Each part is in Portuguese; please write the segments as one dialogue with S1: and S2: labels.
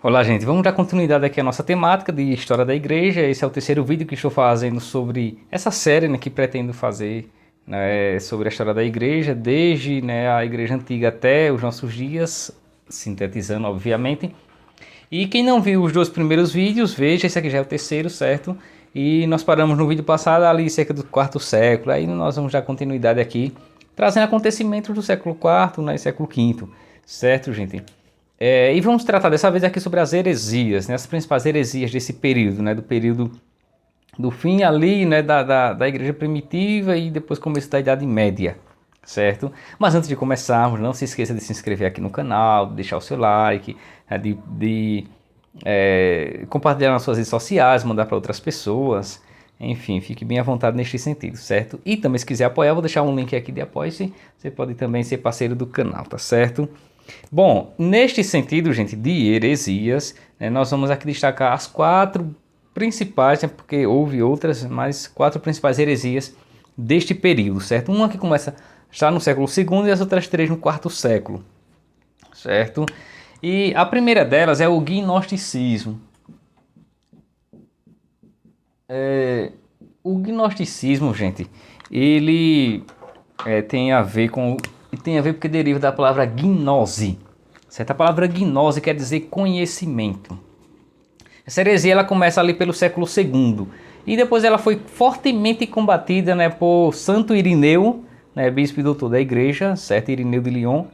S1: Olá, gente. Vamos dar continuidade aqui à nossa temática de história da igreja. Esse é o terceiro vídeo que estou fazendo sobre essa série, né, que pretendo fazer, né, sobre a história da igreja, desde, né, a igreja antiga até os nossos dias, sintetizando, obviamente. E quem não viu os dois primeiros vídeos, veja, esse aqui já é o terceiro, certo? E nós paramos no vídeo passado ali cerca do quarto século. Aí nós vamos dar continuidade aqui, trazendo acontecimentos do século IV, né, e século V, certo, gente? E vamos tratar dessa vez aqui sobre as heresias, né, as principais heresias desse período, né, do período do fim ali, né, da igreja primitiva e depois começo da Idade Média, certo? Mas antes de começarmos, não se esqueça de se inscrever aqui no canal, de deixar o seu like, né, de compartilhar nas suas redes sociais, mandar para outras pessoas, enfim, fique bem à vontade neste sentido, certo? E também se quiser apoiar, vou deixar um link aqui de apoio-se, você pode também ser parceiro do canal, tá certo? Bom, neste sentido, gente, de heresias, né, nós vamos aqui destacar as quatro principais, né, porque houve outras, mas quatro principais heresias deste período, certo? Uma que começa já no século II e as outras três no quarto século, certo? E a primeira delas é o gnosticismo. O gnosticismo, gente, ele tem a ver com... Tem a ver porque deriva da palavra gnose. Certo? A palavra gnose quer dizer conhecimento. Essa heresia ela começa ali pelo século II. E depois ela foi fortemente combatida, né, por Santo Irineu, né, bispo e doutor da igreja, certo? Irineu de Lyon.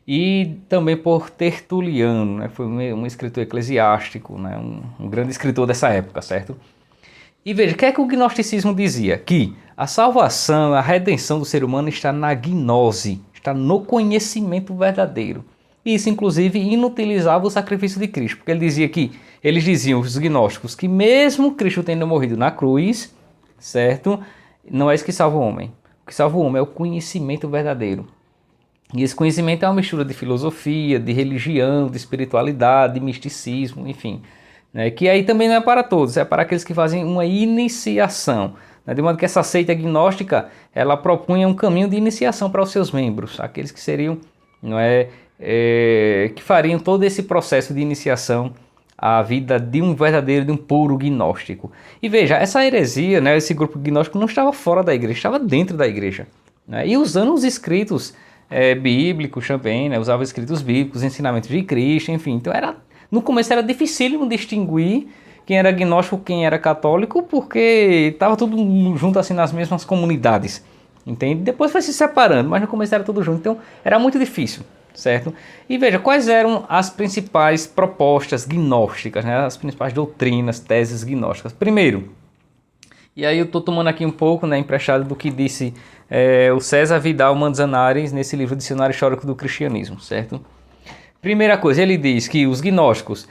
S1: E também por Tertuliano, né, foi um escritor eclesiástico, né, um grande escritor dessa época, certo? E veja, o que é que o gnosticismo dizia? Que a salvação, a redenção do ser humano está na gnose, está no conhecimento verdadeiro. E isso, inclusive, inutilizava o sacrifício de Cristo, porque ele dizia que, eles diziam, os gnósticos, que mesmo Cristo tendo morrido na cruz, certo? Não é isso que salva o homem. O que salva o homem é o conhecimento verdadeiro. E esse conhecimento é uma mistura de filosofia, de religião, de espiritualidade, de misticismo, enfim. Né, que aí também não é para todos, é para aqueles que fazem uma iniciação. Né, de modo que essa seita gnóstica, ela propunha um caminho de iniciação para os seus membros, aqueles que seriam, não é, que fariam todo esse processo de iniciação à vida de um verdadeiro, de um puro gnóstico. E veja, essa heresia, né, esse grupo gnóstico não estava fora da igreja, estava dentro da igreja. Né, e usando os escritos bíblicos também, né, usava escritos bíblicos, ensinamentos de Cristo, enfim. Então no começo era dificílimo distinguir quem era agnóstico, quem era católico, porque estava tudo junto assim nas mesmas comunidades, entende? Depois foi se separando, mas no começo era tudo junto, então era muito difícil, certo? E veja, quais eram as principais propostas gnósticas, né? As principais doutrinas, teses gnósticas. Primeiro, e aí eu estou tomando aqui um pouco, né, emprestado do que disse o César Vidal Manzanares nesse livro Dicionário Histórico do Cristianismo, certo? Primeira coisa, ele diz que os gnósticos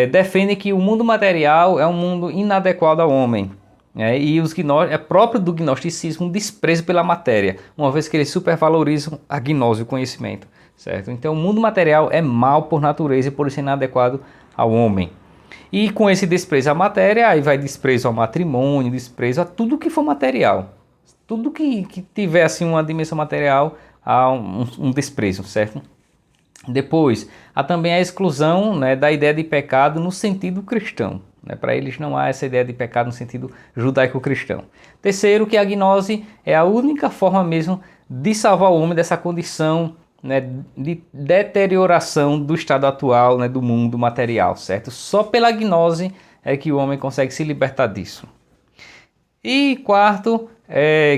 S1: defendem que o mundo material é um mundo inadequado ao homem. Né? E é próprio do gnosticismo um desprezo pela matéria, uma vez que eles supervalorizam a gnose, o conhecimento. Certo? Então o mundo material é mal por natureza e por isso é inadequado ao homem. E com esse desprezo à matéria, aí vai desprezo ao matrimônio, desprezo a tudo que for material. Tudo que tiver assim, uma dimensão material, há um desprezo, certo? Depois, há também a exclusão, né, da ideia de pecado no sentido cristão. Né? Para eles não há essa ideia de pecado no sentido judaico-cristão. Terceiro, que a gnose é a única forma mesmo de salvar o homem dessa condição, né, de deterioração do estado atual, né, do mundo material, certo? Só pela gnose é que o homem consegue se libertar disso. E quarto,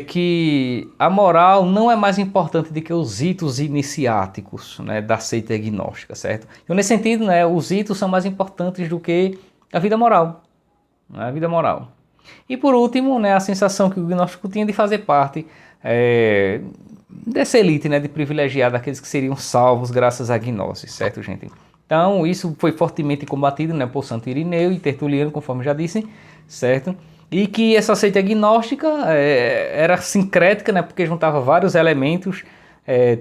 S1: que a moral não é mais importante do que os ritos iniciáticos, né, da seita gnóstica, certo? Então, nesse sentido, né, os ritos são mais importantes do que a vida moral. Né, a vida moral. E por último, né, a sensação que o gnóstico tinha de fazer parte dessa elite, né, de privilegiada, aqueles que seriam salvos graças à gnose, certo, gente? Então, isso foi fortemente combatido, né, por Santo Irineu e Tertuliano, conforme já disse, certo? E que essa seita gnóstica era sincrética, né, porque juntava vários elementos,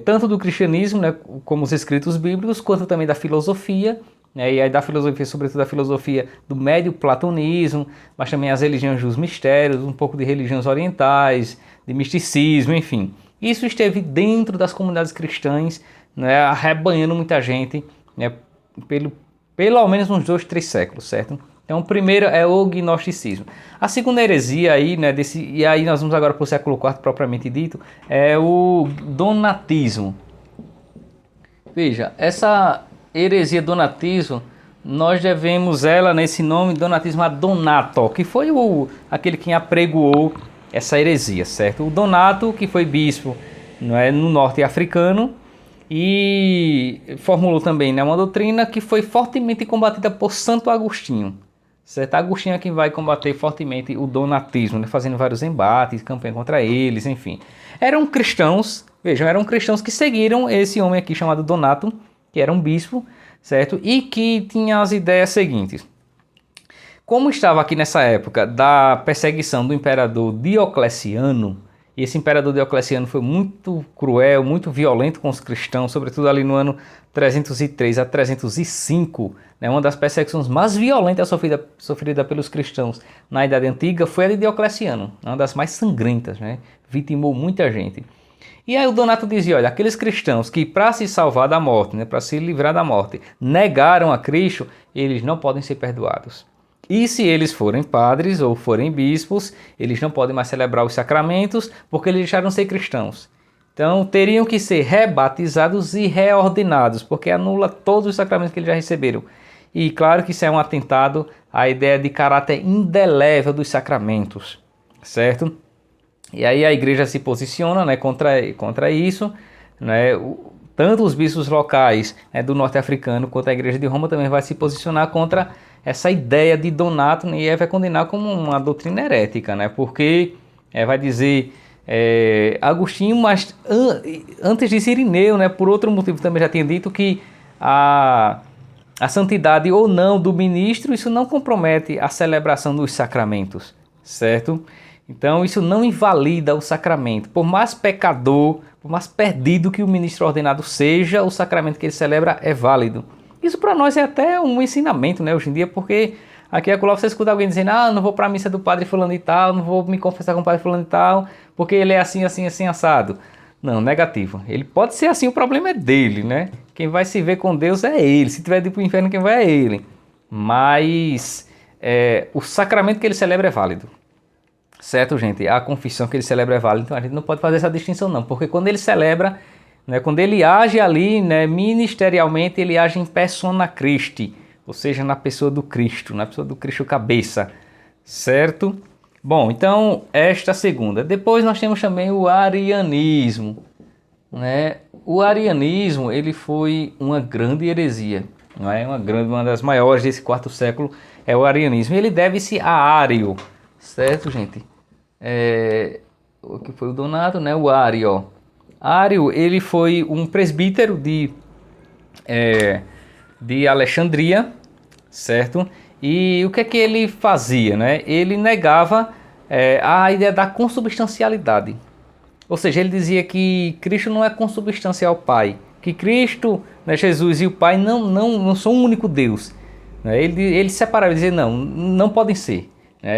S1: tanto do cristianismo, né, como os escritos bíblicos, quanto também da filosofia, né, e aí da filosofia, sobretudo da filosofia do médio platonismo, mas também as religiões dos mistérios, um pouco de religiões orientais, de misticismo, enfim. Isso esteve dentro das comunidades cristãs, né, arrebanhando muita gente, né, Pelo menos uns 2, 3 séculos, certo? Então, o primeiro é o gnosticismo. A segunda heresia aí, né, e aí nós vamos agora para o século IV propriamente dito, é o donatismo. Veja, essa heresia donatismo, nós devemos ela nesse nome donatismo a Donato, que foi aquele que apregoou essa heresia, certo? O Donato, que foi bispo, não é, no norte africano, e formulou também, né, uma doutrina que foi fortemente combatida por Santo Agostinho. Certo? Agostinho é quem vai combater fortemente o donatismo, né, fazendo vários embates, campanha contra eles, enfim. Eram cristãos, vejam, eram cristãos que seguiram esse homem aqui chamado Donato, que era um bispo, certo? E que tinha as ideias seguintes. Como estava aqui nessa época da perseguição do imperador Diocleciano, e esse imperador Diocleciano foi muito cruel, muito violento com os cristãos, sobretudo ali no ano 303 a 305, né, uma das perseguições mais violentas sofrida pelos cristãos na Idade Antiga foi a de Diocleciano, uma das mais sangrentas, né, vitimou muita gente. E aí o Donato dizia, olha, aqueles cristãos que para se salvar da morte, né, para se livrar da morte, negaram a Cristo, eles não podem ser perdoados. E se eles forem padres ou forem bispos, eles não podem mais celebrar os sacramentos porque eles deixaram de ser cristãos. Então teriam que ser rebatizados e reordenados, porque anula todos os sacramentos que eles já receberam. E claro que isso é um atentado à ideia de caráter indelével dos sacramentos, certo? E aí a igreja se posiciona, né, contra isso, né? Tanto os bispos locais, né, do norte africano quanto a igreja de Roma também vai se posicionar contra essa ideia de Donato, né, e vai condenar como uma doutrina herética, né, porque vai dizer Agostinho, mas antes disso Irineu, né, por outro motivo também já tinha dito que a santidade ou não do ministro, isso não compromete a celebração dos sacramentos, certo? Então isso não invalida o sacramento. Por mais pecador, por mais perdido que o ministro ordenado seja, o sacramento que ele celebra é válido. Isso para nós é até um ensinamento, né, hoje em dia, porque aqui é você escuta alguém dizendo, não vou para a missa do padre fulano e tal, não vou me confessar com o padre fulano e tal, porque ele é assim, assim, assim, assado. Não, negativo. Ele pode ser assim, o problema é dele, né? Quem vai se ver com Deus é ele. Se tiver de ir para o inferno, quem vai é ele. Mas o sacramento que ele celebra é válido. Certo, gente? A confissão que ele celebra é válida, então a gente não pode fazer essa distinção não, porque quando ele celebra, né, quando ele age ali, né, ministerialmente, ele age em persona Christi, ou seja, na pessoa do Cristo, na pessoa do Cristo cabeça, certo? Bom, então esta segunda. Depois nós temos também o arianismo, né? O arianismo, ele foi uma grande heresia, não é? Uma das maiores desse quarto século é o arianismo. Ele deve-se a Ário, certo, gente? O que foi o Donato, né? O Ário. Ário, ele foi um presbítero de Alexandria, certo? E o que é que ele fazia, né? Ele negava a ideia da consubstancialidade. Ou seja, ele dizia que Cristo não é consubstancial ao Pai, que Cristo, né, Jesus e o Pai não são um único Deus. Né? Ele separava, ele dizia não podem ser.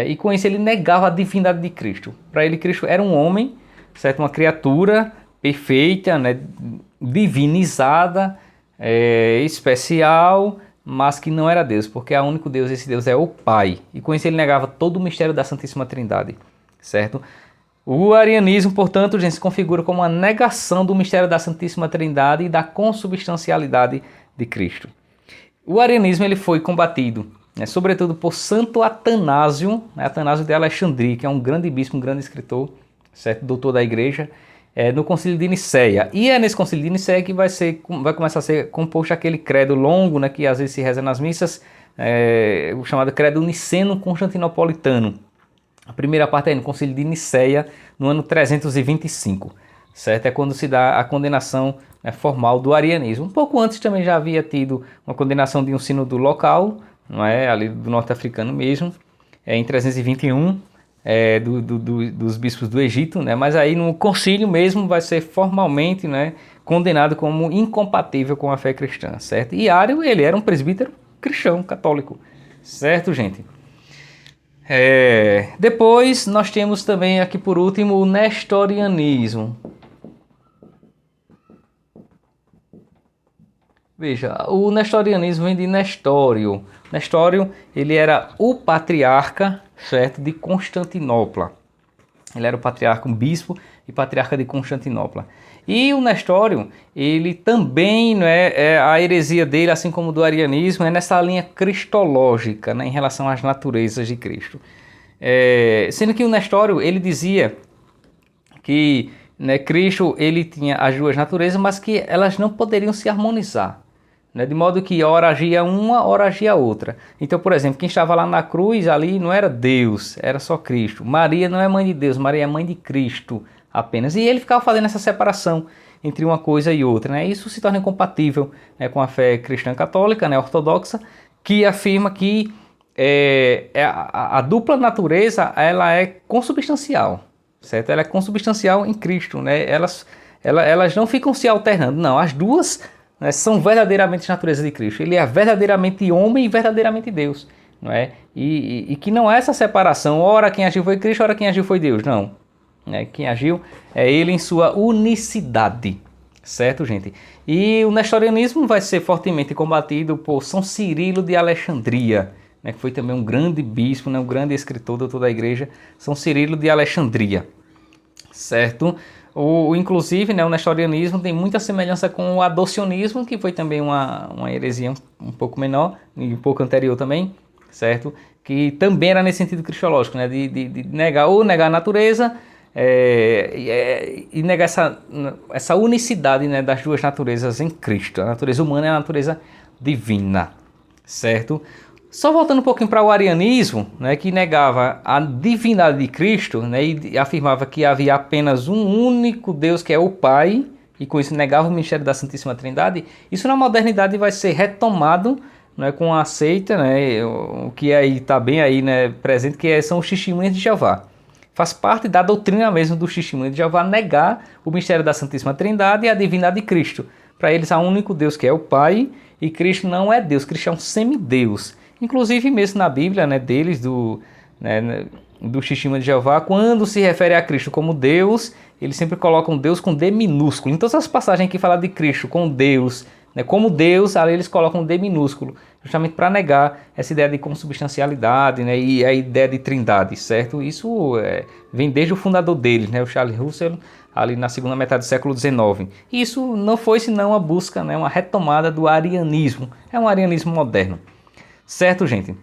S1: E com isso ele negava a divindade de Cristo. Para ele, Cristo era um homem, certo? Uma criatura perfeita, né? Divinizada, especial, mas que não era Deus, porque o único Deus, esse Deus é o Pai. E com isso ele negava todo o mistério da Santíssima Trindade, certo? O arianismo, portanto, gente, se configura como uma negação do mistério da Santíssima Trindade e da consubstancialidade de Cristo. O arianismo ele foi combatido, né, sobretudo por Santo Atanásio, né, Atanásio de Alexandria, que é um grande bispo, um grande escritor, certo, doutor da igreja, no Concílio de Nicéia. E é nesse Concílio de Nicéia que vai começar a ser composto aquele credo longo, né, que às vezes se reza nas missas, o chamado credo niceno-constantinopolitano. A primeira parte é no Concílio de Nicéia, no ano 325, certo? É quando se dá a condenação formal do arianismo. Um pouco antes também já havia tido uma condenação de um sínodo local, não é? Ali do norte africano mesmo, em 321, dos bispos do Egito, né? Mas aí no concílio mesmo vai ser formalmente, né, condenado como incompatível com a fé cristã, certo? E Ário, ele era um presbítero cristão, católico, certo, gente? Depois nós temos também aqui por último o nestorianismo. Veja, o nestorianismo vem de Nestório. Nestório, ele era o patriarca, certo, de Constantinopla. Ele era o patriarca, um bispo e patriarca de Constantinopla. E o Nestório, ele também, a heresia dele, assim como do arianismo, é nessa linha cristológica, né, em relação às naturezas de Cristo. Sendo que o Nestório, ele dizia que, né, Cristo ele tinha as duas naturezas, mas que elas não poderiam se harmonizar, né, de modo que ora agia uma, ora agia outra. Então, por exemplo, quem estava lá na cruz ali não era Deus, era só Cristo. Maria não é mãe de Deus, Maria é mãe de Cristo apenas. E ele ficava fazendo essa separação entre uma coisa e outra, né? Isso se torna incompatível, né, com a fé cristã católica, né, ortodoxa, que afirma que a dupla natureza ela é consubstancial, certo? Ela é consubstancial em Cristo, né? Elas não ficam se alternando, não. As duas, né, são verdadeiramente natureza de Cristo. Ele é verdadeiramente homem e verdadeiramente Deus, não é? E que não é essa separação, ora quem agiu foi Cristo, ora quem agiu foi Deus, não. Né? Quem agiu é ele em sua unicidade, certo, gente? E o nestorianismo vai ser fortemente combatido por São Cirilo de Alexandria, né, que foi também um grande bispo, né, um grande escritor, doutor da igreja, São Cirilo de Alexandria, certo? Inclusive, né, o nestorianismo tem muita semelhança com o adocionismo, que foi também uma heresia um pouco menor, e um pouco anterior também, certo? Que também era nesse sentido cristológico, né, de negar a natureza, e negar essa unicidade, né, das duas naturezas em Cristo, a natureza humana e a natureza divina, certo? Só voltando um pouquinho para o arianismo, né, que negava a divindade de Cristo, né, e afirmava que havia apenas um único Deus, que é o Pai, e com isso negava o mistério da Santíssima Trindade. Isso na modernidade vai ser retomado, né, com a seita, né, o que aí está bem aí, né, presente, que são os testemunhas de Jeová. Faz parte da doutrina mesmo dos testemunhos de Jeová negar o mistério da Santíssima Trindade e a divindade de Cristo. Para eles há um único Deus, que é o Pai, e Cristo não é Deus, Cristo é um semideus. Inclusive mesmo na Bíblia, né, deles, do testemunho de Jeová, quando se refere a Cristo como Deus, eles sempre colocam Deus com D minúsculo. Em todas as passagens que falam de Cristo com Deus, né, como Deus, ali eles colocam D minúsculo, justamente para negar essa ideia de consubstancialidade, né, e a ideia de trindade, certo? Isso vem desde o fundador deles, né, o Charles Russell, ali na segunda metade do século XIX. Isso não foi senão uma busca, né, uma retomada do arianismo. É um arianismo moderno. Certo, gente?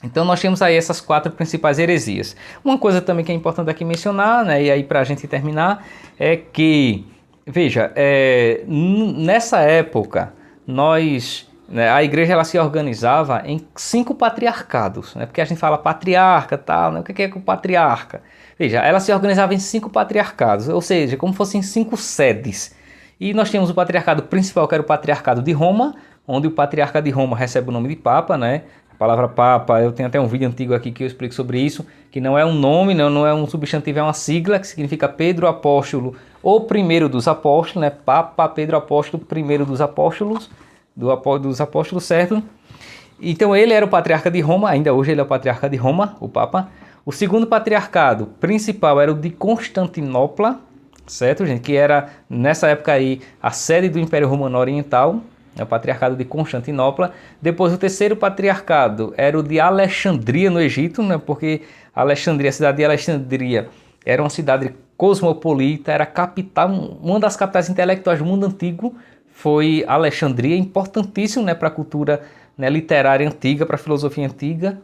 S1: Então nós temos aí essas quatro principais heresias. Uma coisa também que é importante aqui mencionar, né, e aí para a gente terminar, é que, veja, nessa época, a igreja ela se organizava em 5 patriarcados, né, porque a gente fala patriarca, tal, né, o que é o patriarca? Veja, ela se organizava em 5 patriarcados, ou seja, como fossem 5 sedes. E nós temos o patriarcado principal, que era o patriarcado de Roma, onde o patriarca de Roma recebe o nome de Papa, né? A palavra Papa, eu tenho até um vídeo antigo aqui que eu explico sobre isso, que não é um nome, não é um substantivo, é uma sigla que significa Pedro Apóstolo, o primeiro dos apóstolos, né? Papa Pedro Apóstolo, primeiro dos apóstolos, dos apóstolos, certo? Então ele era o patriarca de Roma, ainda hoje ele é o patriarca de Roma, o Papa. O segundo patriarcado principal era o de Constantinopla, certo, gente? Que era, nessa época aí, a sede do Império Romano Oriental, o patriarcado de Constantinopla. Depois o terceiro patriarcado era o de Alexandria, no Egito, né? Porque Alexandria, a cidade de Alexandria, era uma cidade cosmopolita, era a capital, uma das capitais intelectuais do mundo antigo foi Alexandria, importantíssimo, né, para a cultura, né, literária antiga, para a filosofia antiga,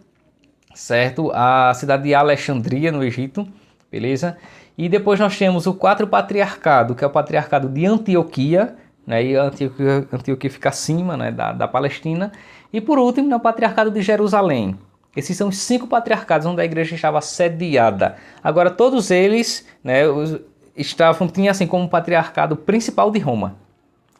S1: certo? A cidade de Alexandria, no Egito, beleza? E depois nós temos o quarto patriarcado, que é o patriarcado de Antioquia, né, e Antioquia fica acima, né, da Palestina. E por último, né, o patriarcado de Jerusalém. Esses são os 5 patriarcados onde a igreja estava sediada. Agora, todos eles, né, tinham assim como patriarcado principal de Roma,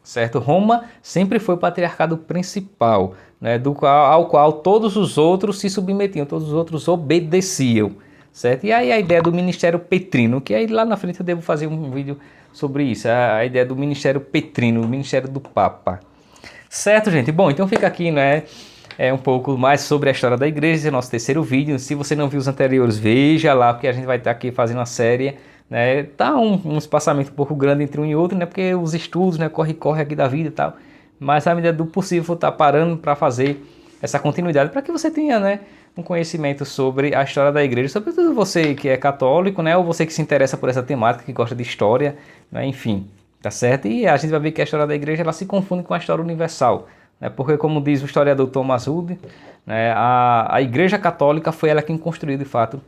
S1: certo? Roma sempre foi o patriarcado principal, né, ao qual todos os outros se submetiam, todos os outros obedeciam, certo? E aí a ideia do ministério petrino, que aí lá na frente eu devo fazer um vídeo sobre isso, a ideia do ministério petrino, o ministério do Papa. Certo, gente? Bom, então fica aqui, né, um pouco mais sobre a história da igreja, nosso terceiro vídeo. Se você não viu os anteriores, veja lá, porque a gente vai estar aqui fazendo uma série, né? Tá um espaçamento um pouco grande entre um e outro, né? Porque os estudos, né, corre aqui da vida e tal. mas à medida do possível vou estar parando para fazer essa continuidade, para que você tenha, né, um conhecimento sobre a história da igreja, sobretudo você que é católico, né, ou você que se interessa por essa temática, que gosta de história, né, enfim, tá certo? E a gente vai ver que a história da igreja ela se confunde com a história universal, né, porque como diz o historiador Thomas Hood, né, a igreja católica foi ela quem construiu de fato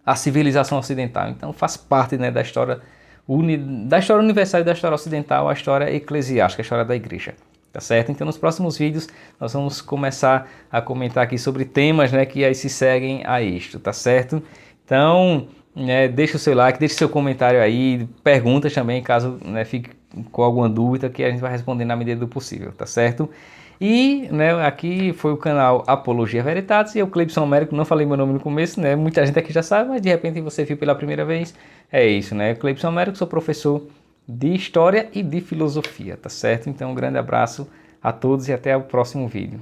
S1: a civilização ocidental, então faz parte, né, da história universal e da história ocidental, a história eclesiástica, a história da igreja. Tá certo? Então nos próximos vídeos nós vamos começar a comentar aqui sobre temas, né, que aí se seguem a isto, tá certo? Então, né, deixa o seu like, deixa o seu comentário aí, perguntas também, caso, né, fique com alguma dúvida, que a gente vai responder na medida do possível, tá certo? E, né, aqui foi o canal Apologia Veritatis e eu, Cleibson Américo, não falei meu nome no começo, né? Muita gente aqui já sabe, mas de repente você viu pela primeira vez. É isso, né? Cleibson Américo, sou professor de História e de Filosofia, tá certo? Então um grande abraço a todos e até o próximo vídeo.